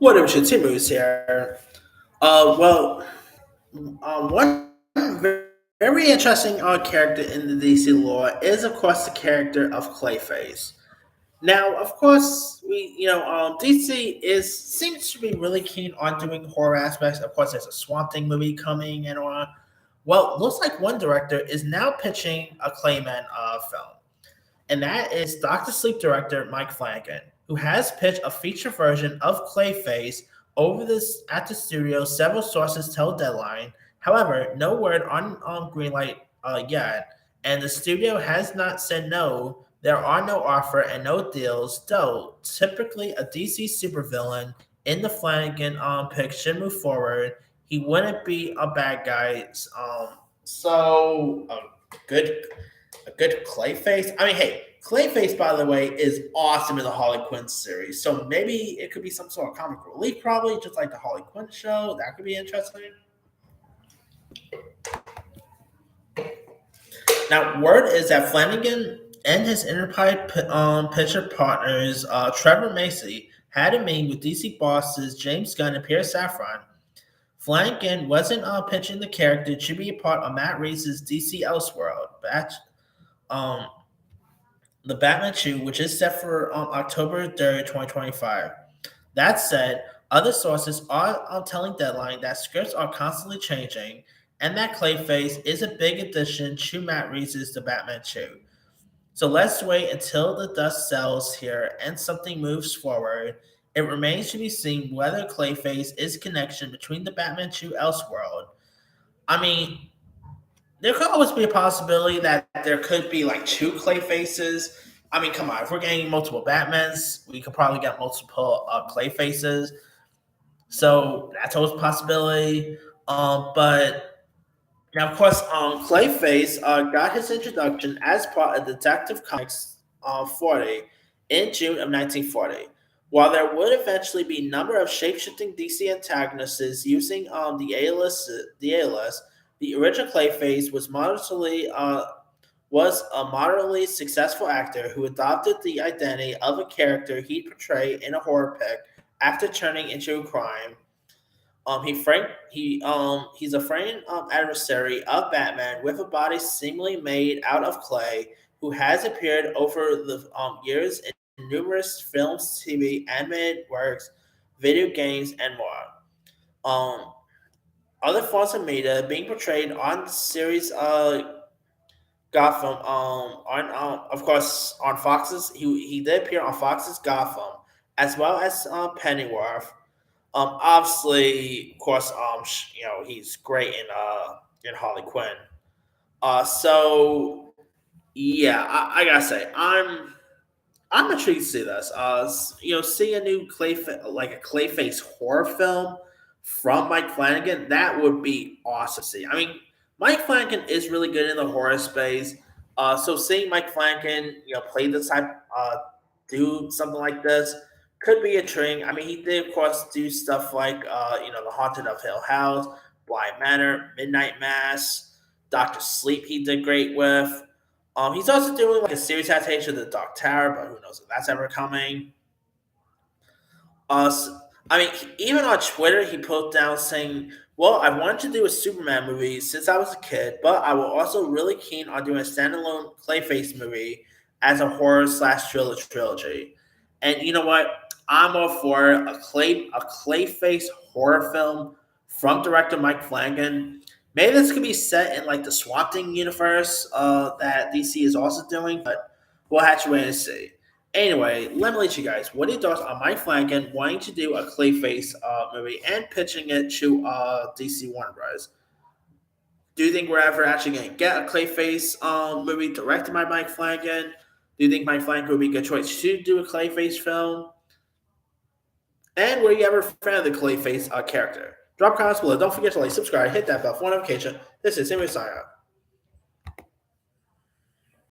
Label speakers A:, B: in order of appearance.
A: What up, your Timmons here? Well, one very interesting character in the DC lore is, of course, the character of Clayface. Now, of course, DC is seems to be really keen on doing horror aspects. Of course, there's a Swamp Thing movie coming and on. Well, looks like one director is now pitching a Clayman film, and that is Doctor Sleep director Mike Flanagan, who has pitched a feature version of Clayface over this at the studio. Several sources tell Deadline. However, no word on greenlight yet, and the studio has not said no. There are no offer and no deals, though typically a DC supervillain in the Flanagan pick should move forward. He wouldn't be a bad guy. So good a good Clayface. I mean, hey, Clayface, by the way, is awesome in the Harley Quinn series. So maybe it could be some sort of comic relief, probably just like the Harley Quinn show. That could be interesting. Now, word is that Flanagan and his Enterprise pitcher partners, Trevor Macy, had a meeting with DC bosses James Gunn and Pierre Safran. Flanagan wasn't pitching the character to be a part of Matt Reeves' DC Elseworld batch. Um, the Batman 2, which is set for October 3rd, 2025. That said, other sources are telling Deadline that scripts are constantly changing and that Clayface is a big addition to Matt Reeves' The Batman 2. So let's wait until the dust settles here and something moves forward. It remains to be seen whether Clayface is connection between the Batman 2 Elseworld. I mean, there could always be a possibility that there could be like two Clayfaces. I mean, come on, if we're getting multiple Batmans, we could probably get multiple Clayfaces. So that's always a possibility. But now, of course, Clayface got his introduction as part of Detective Comics 40 in June of 1940. While there would eventually be a number of shapeshifting DC antagonists using the A-list, the original Clayface was a moderately successful actor who adopted the identity of a character he'd portray in a horror pick after turning into a crime. He's a framed adversary of Batman with a body seemingly made out of clay, who has appeared over the years in numerous films, TV, animated works, video games, and more. Other forms of media being portrayed on the series Gotham of course on Fox's he did appear on Fox's Gotham as well as Pennyworth. Obviously, of course, he's great in Harley Quinn. So yeah, I gotta say, I'm intrigued to see this. See a new like a Clayface horror film from Mike Flanagan. That would be awesome to see. I mean, Mike Flanagan is really good in the horror space. So seeing Mike Flanagan, play this type, do something like this could be intriguing. I mean, he did, of course, do stuff like, The Haunted of Hill House, Blind Manor, Midnight Mass, Doctor Sleep. He did great with. He's also doing like a series adaptation of the Dark Tower, but who knows if that's ever coming. I mean, even on Twitter, he put down saying, "Well, I wanted to do a Superman movie since I was a kid, but I was also really keen on doing a standalone Clayface movie as a horror slash thriller trilogy." And you know what? I'm all for a Clayface horror film from director Mike Flanagan. Maybe this could be set in like the Swamp Thing universe that DC is also doing, but we'll have to wait and see. Anyway, let me let you guys. What are your thoughts on Mike Flanagan wanting to do a Clayface movie and pitching it to DC Warner Bros? Do you think we're ever actually going to get a Clayface movie directed by Mike Flanagan? Do you think Mike Flanagan would be a good choice to do a Clayface film? And were you ever a fan of the Clayface character? Drop comments below. Don't forget to like, subscribe, hit that bell for notification. This is Simon Saya.